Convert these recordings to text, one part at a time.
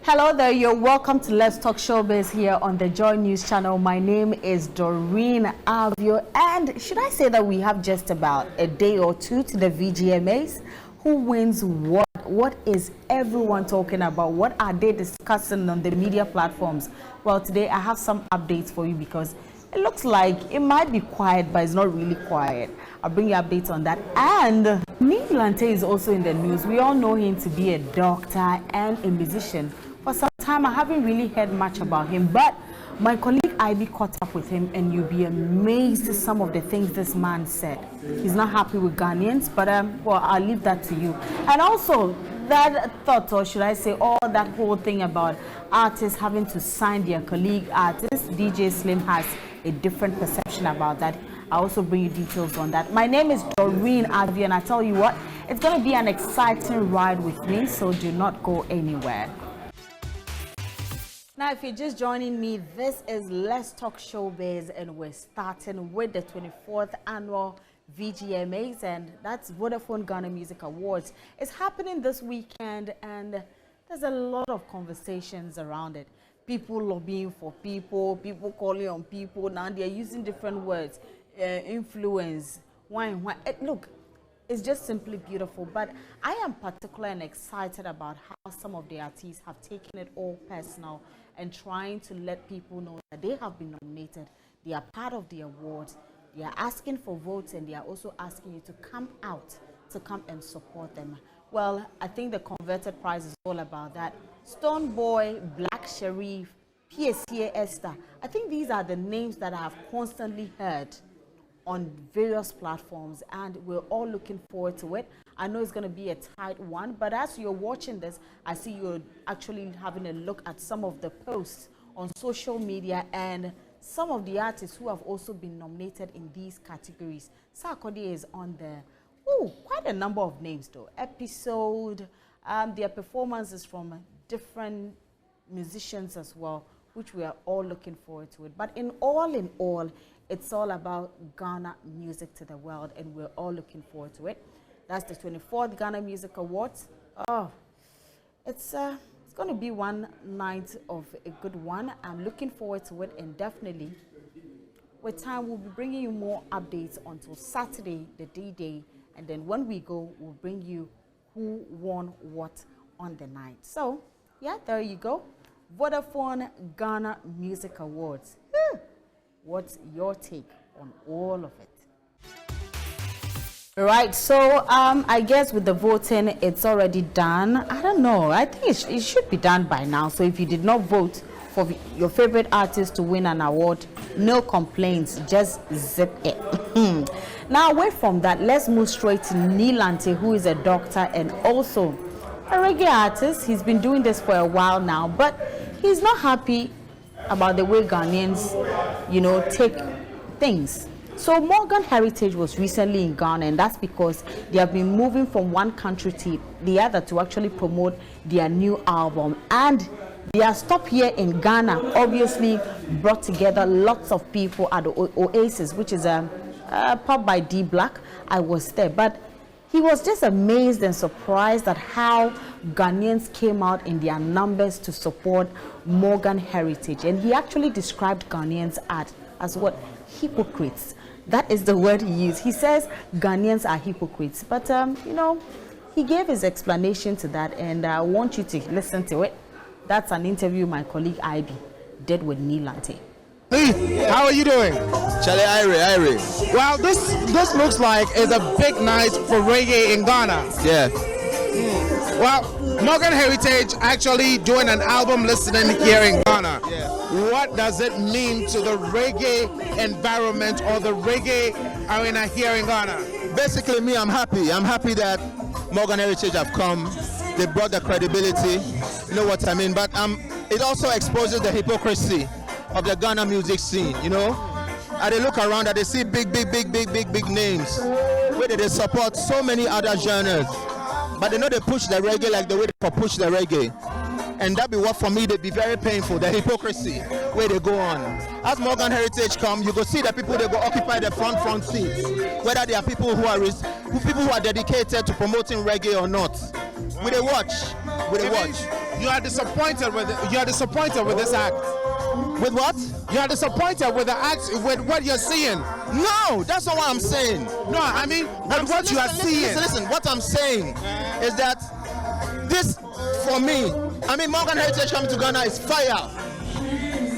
Hello there, you're welcome to Let's Talk Showbiz here on the JoyNews channel. My name is Doreen Avio, and should I say that we have just about a day or two to the VGMAs? Who wins what? What is everyone talking about? What are they discussing on the media platforms? Well, today I have some updates for you because it looks like it might be quiet, but it's not really quiet. I'll bring you updates on that. And Neil Lante is also in the news. We all know him to be a doctor and a musician. For some time, I haven't really heard much about him, but my colleague Ivy caught up with him, and you'll be amazed at some of the things this man said. He's not happy with Ghanaians, but well, I'll leave that to you. And also, that thought, or should I say, all that whole thing about artists having to sign their colleague artists, DJ Slim has a different perception about that. I'll also bring you details on that. My name is Doreen Avio, and I tell you what, it's going to be an exciting ride with me, so do not go anywhere. Now, if you're just joining me, this is Let's Talk Showbiz, and we're starting with the 24th annual VGMAs, and that's Vodafone Ghana Music Awards. It's happening this weekend, and there's a lot of conversations around it. People lobbying for people, people calling on people. Now they're using different words, influence, wine. Look, it's just simply beautiful, but I am particularly and excited about how some of the artists have taken it all personal and trying to let people know that they have been nominated, they are part of the awards, they are asking for votes, and they are also asking you to come out, to come and support them. Well, I think the converted prize is all about that. Stone Boy, Black Sherif, PSA Esther, I think these are the names that I have constantly heard on various platforms, and we're all looking forward to it. I know it's going to be a tight one, but as you're watching this, I see you're actually having a look at some of the posts on social media and some of the artists who have also been nominated in these categories. Sarkodie is on there. Oh, quite a number of names though. Episode, their performances from different musicians as well, which we are all looking forward to it. But in all, it's all about Ghana music to the world, and we're all looking forward to it. That's the 24th Ghana Music Awards. Oh, it's going to be one night of a good one. I'm looking forward to it, and definitely with time we'll be bringing you more updates until Saturday, the D-Day, and then when we go, we'll bring you who won what on the night. So yeah, there you go. Vodafone Ghana Music Awards. What's your take on all of it? Right, so I guess with the voting, it's already done. I don't know. I think it should be done by now. So if you did not vote for your favorite artist to win an award, no complaints. Just zip it. Now, away from that, let's move straight to Neil Lante, who is a doctor and also a reggae artist. He's been doing this for a while now, but he's not happy about the way Ghanaians, take things. So Morgan Heritage was recently in Ghana, and that's because they have been moving from one country to the other to actually promote their new album. And their stop here in Ghana obviously brought together lots of people at the Oasis, which is a pub by D Black. I was there, but he was just amazed and surprised at how Ghanaians came out in their numbers to support Morgan Heritage. And he actually described Ghanaians as what? Hypocrites. That is the word he used. He says Ghanaians are hypocrites. But, he gave his explanation to that, and I want you to listen to it. That's an interview my colleague Ivy did with Neil Lante. Lee, how are you doing? Charlie, Irie. Well, this looks like it's a big night for reggae in Ghana. Yeah. Well, Morgan Heritage actually doing an album listening here in Ghana. Yeah. What does it mean to the reggae environment or the reggae arena here in Ghana? Basically, me, I'm happy. I'm happy that Morgan Heritage have come. They brought the credibility. You know what I mean? But it also exposes the hypocrisy of the Ghana music scene, And they look around and they see big names where they support so many other genres. But they know they push the reggae like the way they push the reggae. And that be what for me they be very painful, the hypocrisy where they go on. As Morgan Heritage come, you go see the people they go occupy the front seats. Whether they are people who are dedicated to promoting reggae or not. We they watch. You are disappointed with this act. With what? You are disappointed with the act, with what you're seeing. No, that's not what I'm saying. No, I mean with what you are seeing. Listen. What I'm saying is that this, for me, I mean, Morgan Heritage coming to Ghana is fire.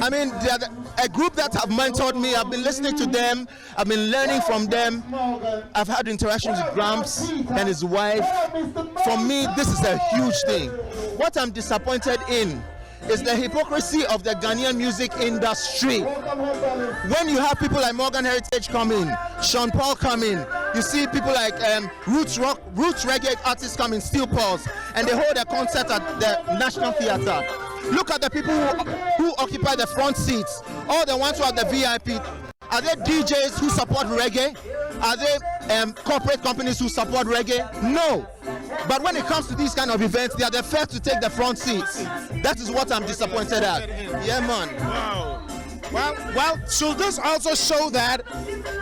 I mean, they are a group that have mentored me. I've been listening to them. I've been learning from them. I've had interactions with Gramps and his wife. For me, this is a huge thing. What I'm disappointed in is the hypocrisy of the Ghanaian music industry. When you have people like Morgan Heritage come in, Sean Paul come in, you see people like roots reggae artists come in, Steel Pulse, and they hold a concert at the National Theatre. Look at the people who occupy the front seats, all the ones who are the VIP. Are they DJs who support reggae? Are they corporate companies who support reggae? No. But when it comes to these kind of events, they are the first to take the front seats. That is what I'm disappointed at. Yeah, man. Wow. Well, should this also show that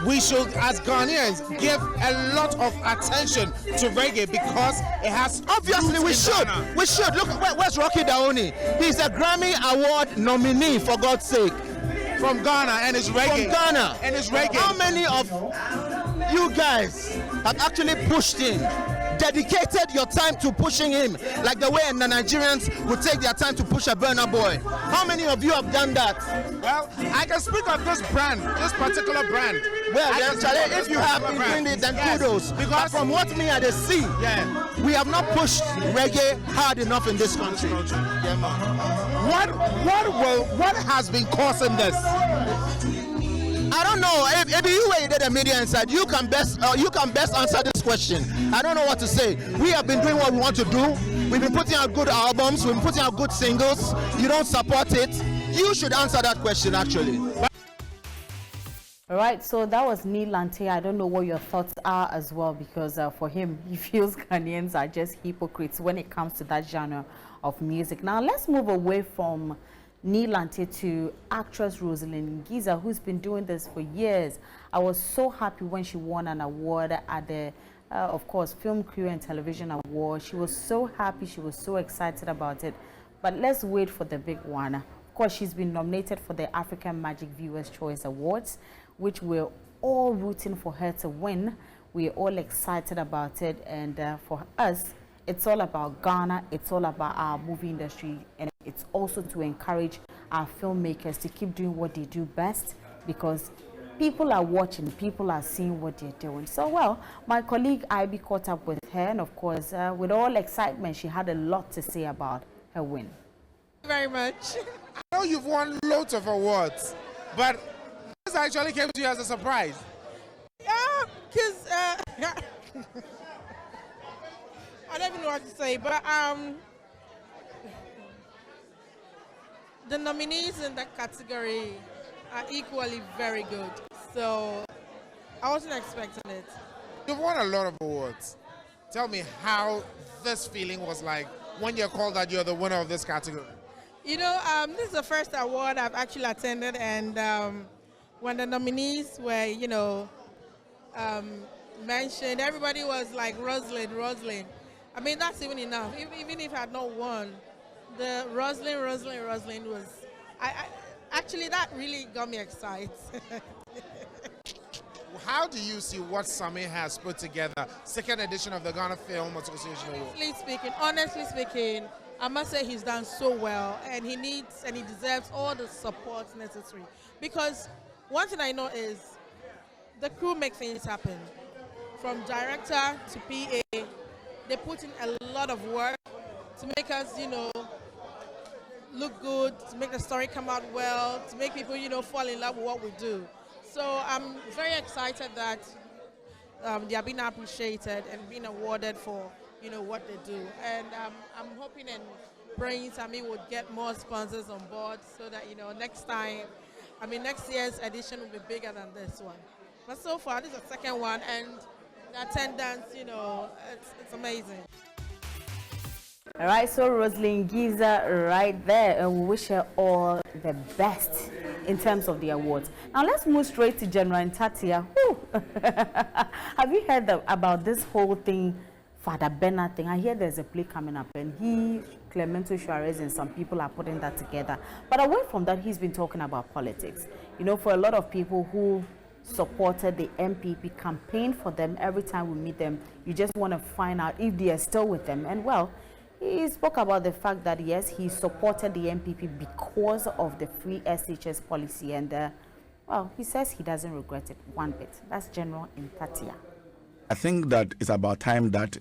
we should, as Ghanaians, give a lot of attention to reggae because it has obviously we should. Ghana. We should. Look, where's Rocky Daoni? He's a Grammy Award nominee, for God's sake. From Ghana, and it's reggae. From Ghana. And it's reggae. How many of you guys have actually pushed him, dedicated your time to pushing him, like the way the Nigerians would take their time to push a Burna Boy? How many of you have done that? Well, I can speak of this brand, this particular brand. Well, then, Charlie, if you have been doing it, then kudos. Because from what me I see, we have not pushed reggae hard enough in this country. Yeah, man. What has been causing this? I don't know. If you were the media inside, you can best answer this question. I don't know what to say. We have been doing what we want to do. We've been putting out good albums. We've been putting out good singles. You don't support it. You should answer that question, actually. All right, so that was Neil Lante. I don't know what your thoughts are as well, because for him, he feels Ghanaians are just hypocrites when it comes to that genre of music. Now, let's move away from Neil Lante to actress Rosalind Giza, who's been doing this for years. I was so happy when she won an award at the, of course, Film Crew and Television Award. She was so happy. She was so excited about it. But let's wait for the big one. Of course, she's been nominated for the African Magic Viewers' Choice Awards, which we're all rooting for her to win. We're all excited about it. And for us, it's all about Ghana. It's all about our movie industry. And it's also to encourage our filmmakers to keep doing what they do best, because people are watching, people are seeing what they're doing. So, well, my colleague Ivy caught up with her, and of course, with all excitement, she had a lot to say about her win. Thank you very much. I know you've won loads of awards, but this actually came to you as a surprise. Yeah, because I don't even know what to say, but the nominees in that category are equally very good. So I wasn't expecting it. You've won a lot of awards. Tell me how this feeling was like when you're called that you're the winner of this category. You know, this is the first award I've actually attended, and when the nominees were, you know, mentioned, everybody was like, Rosalind. I mean, that's even enough. Even if I had not won, the Rosalind was, actually, that really got me excited. How do you see what Sami has put together, second edition of the Ghana Film Association Award? Honestly speaking, I must say he's done so well, and he needs and he deserves all the support necessary. Because one thing I know is the crew make things happen. From director to PA, they put in a lot of work to make us, you know, look good, to make the story come out well, to make people, you know, fall in love with what we do. So I'm very excited that they are being appreciated and being awarded for, you know, what they do. And I'm hoping and praying Sami would get more sponsors on board so that, you know, next year's edition will be bigger than this one. But so far, this is the second one, and the attendance, you know, it's amazing. All right, so Rosalind Giza right there, and we wish her all the best in terms of the awards. Now let's move straight to General Ntatia. Have you heard about this whole thing Father Bernard thing. I hear there's a play coming up, and he, Clemento Suarez, and some people are putting that together. But away from that, he's been talking about politics. You know, for a lot of people who supported the MPP, campaign for them, every time we meet them, you just want to find out if they are still with them. And well, he spoke about the fact that yes, he supported the MPP because of the free SHS policy, and well, he says he doesn't regret it one bit. That's General Ntatia. I think that it's about time that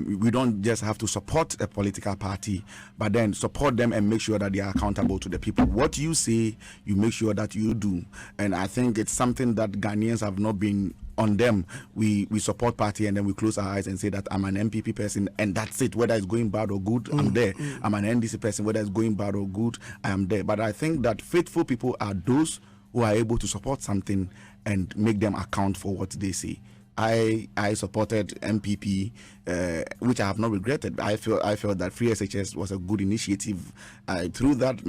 we don't just have to support a political party, but then support them and make sure that they are accountable to the people. What you say, you make sure that you do. And I think it's something that Ghanaians have not been on them. We support party and then we close our eyes and say that I'm an MPP person and that's it. Whether it's going bad or good, I'm there. I'm an NDC person, whether it's going bad or good, I am there. But I think that faithful people are those who are able to support something and make them account for what they say. I supported MPP, which I have not regretted. I felt that free SHS was a good initiative. Through that,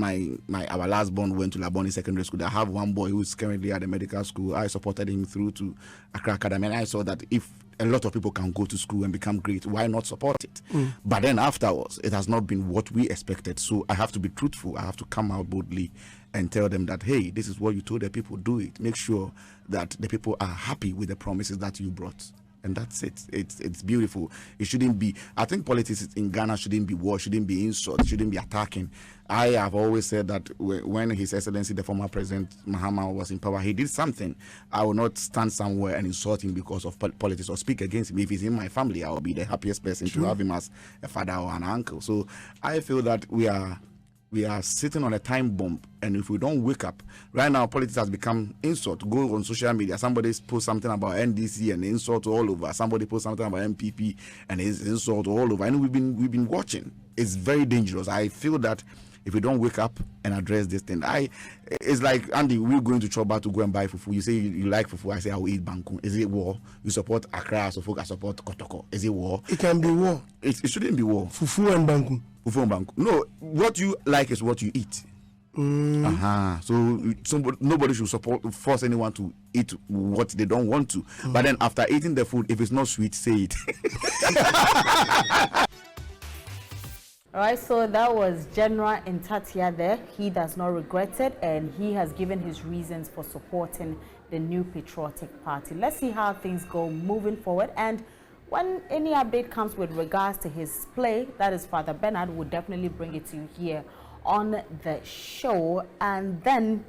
our last born went to Laboni Secondary School. I have one boy who is currently at the medical school. I supported him through to Accra Academy, and I saw that if a lot of people can go to school and become great, why not support it? But then afterwards, it has not been what we expected. So I have to be truthful. I have to come out boldly and tell them that, hey, this is what you told the people, do it. Make sure that the people are happy with the promises that you brought. And that's it. It's beautiful. It shouldn't be, I think politics in Ghana shouldn't be war, shouldn't be insult, shouldn't be attacking. I have always said that when His Excellency, the former President Mahama, was in power, he did something. I will not stand somewhere and insult him because of politics or speak against him. If he's in my family, I will be the happiest person to have him as a father or an uncle. So I feel that we are sitting on a time bomb, and if we don't wake up, right now politics has become insult. Go on social media, somebody posts something about NDC and insult all over. Somebody posts something about MPP and it's insult all over. And we've been watching. It's very dangerous. I feel that if we don't wake up and address this thing, it's like, Andy, we're going to Choba to go and buy fufu. You say you like fufu, I say I will eat banku. Is it war? You support Accra, I support Kotoko. Is it war? It can be war. It shouldn't be war. Fufu and banku. Fufu and banku. No, what you like is what you eat. So nobody should force anyone to eat what they don't want to. But then after eating the food, if it's not sweet, say it. All right, so that was General Ntatia there. He does not regret it, and he has given his reasons for supporting the New Patriotic Party. Let's see how things go moving forward. And when any update comes with regards to his play, that is Father Bernard, will definitely bring it to you here on the show. And then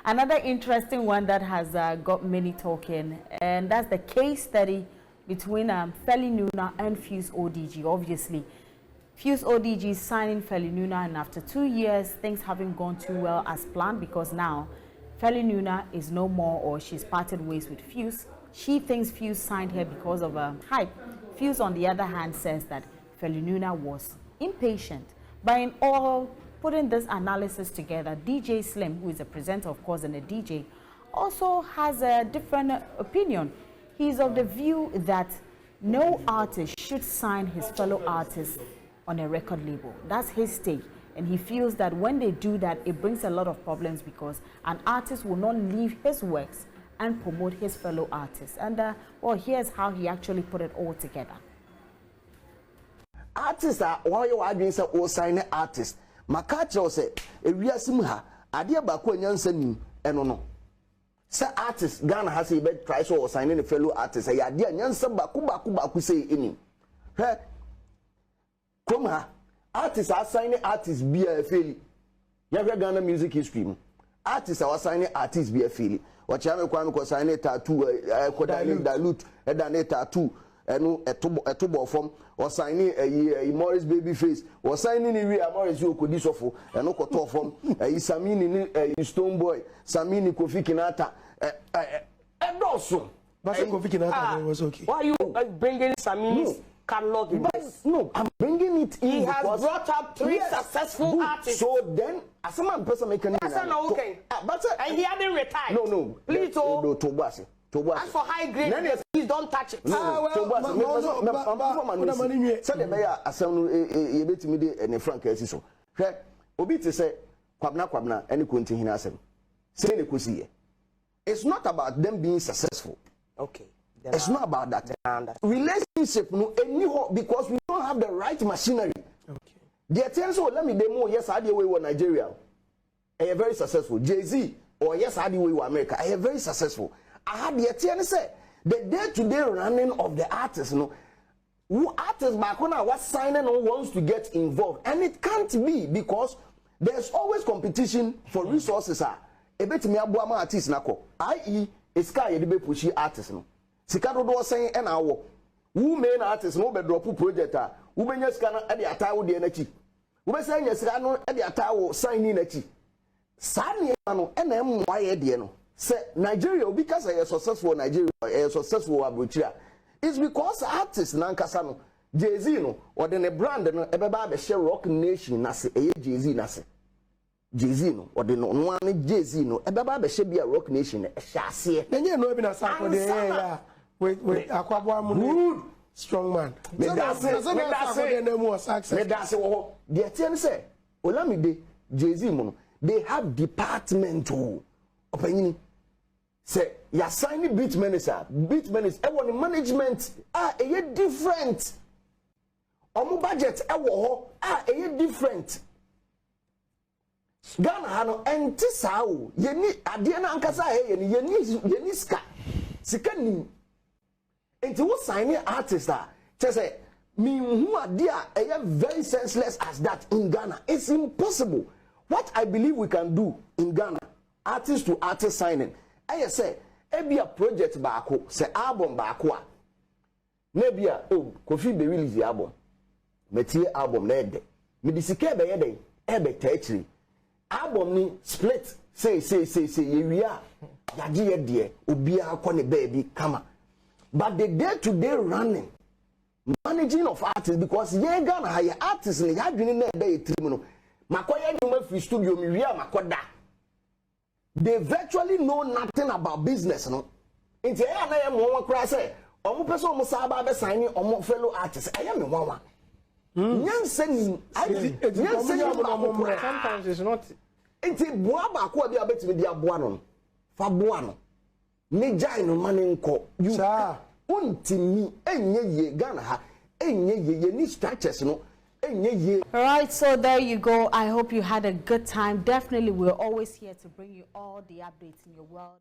another interesting one that has got many talking, and that's the case study between Feli Nuna and Fuse ODG. Obviously, Fuse ODG signing Feli Nuna, and after 2 years, things haven't gone too well as planned, because now Feli Nuna is no more, or she's parted ways with Fuse. She thinks Fuse signed her because of hype. Fuse, on the other hand, says that Feli Nuna was impatient. But in all, putting this analysis together, DJ Slim, who is a presenter, of course, and a DJ, also has a different opinion. He's of the view that no artist should sign his fellow artists on a record label. That's his take. And he feels that when they do that, it brings a lot of problems, because an artist will not leave his works and promote his fellow artists. And well, here's how he actually put it all together. Artists are why you are doing so or sign artists. Makacho say, if we are simha, idea bako nyansen enono. Say artists, Ghana has a bed try so or signing a fellow artist. A idea nyansen baku say any. Hey, Kroma, artists are signing artists be a failure. You have Ghana music history. Artists are signing artists be a failure. What you have a sign tattoo, dilute, a tattoo. A tubo form or signing a Morris baby face or signing a Morris you could disofo and no coto form a Samini a stone boy Samini Kofi Kinata and also but Kofi Kinata was okay. Why are you bringing Samini's catalog in this? No, I'm bringing it in. He has brought up three successful artists. So then, as a man person making okay, but and he hadn't retired. No, please, no, Tobasi. As for high grade, please don't touch it. No, it's not about them being successful. Okay. It's not about that. Relationship, no, because we don't have the right machinery. Okay. The attention, let me demo, yes, I do way Nigeria. I am very successful. Jay-Z, or yes, I do way America. I am very successful. I had the attention say the day-to-day running of the artists, who artists back when I was signing on wants to get involved. And it can't be because there's always competition for resources. A bit me abuama artists nako. I.e. a sky yedibe pushy artists no. Sikado do saying and our who main artists no be drop project who be nyeskana at the atawo de nachi. Who be saying yeskano at the atawo sign in nachi. Sani ano and why de no. Say Nigeria because I successful Nigeria a successful abuchira. It's because artists nankasa no Jay-Z no or then a brand no ebeba be share Rock Nation na se Jay-Z na se. Jay-Z no or the no one Jay-Z no ebeba be share be a Rock Nation e hase. Nenye no be na sako de yeah. Wait akwabo amu strong man. Me da say wo the ten say Olamide Jay-Z mo they have department opinion. Say, you signing beat minister, the management a different. Omu budget a different. Ghana hano enti sao yeni adiana ankasa yeni ska sika nim enti wo signing artist say me who adia a very senseless as that in Ghana. It's impossible. What I believe we can do in Ghana, artist to artist signing. I say, be a project baako, say album baako. Maybe Kofi be release the album. Metie album na ede. Me disike be yede, ebe techri. Album ni split. Say ye we are. Yagi ye obi akọ ne baby kama. But the day-to-day running, managing of artists because ye Ghana ha ye artists ni ya dwene na ede ye trim no. Makoye nyuma free studio mi wi makoda. They virtually know nothing about business, no. Inti I na am one cry say, omo person omo saba be signing omo fellow artists. I am one. Sometimes it's not. Inti boa ba ko bia betimi dia boa no. Fa boa no. Ne jai no mane nko. You untimi enye ye Ghana ha. Enye ye ni structures no. All right, so there you go. I hope you had a good time. Definitely, we're always here to bring you all the updates in your world.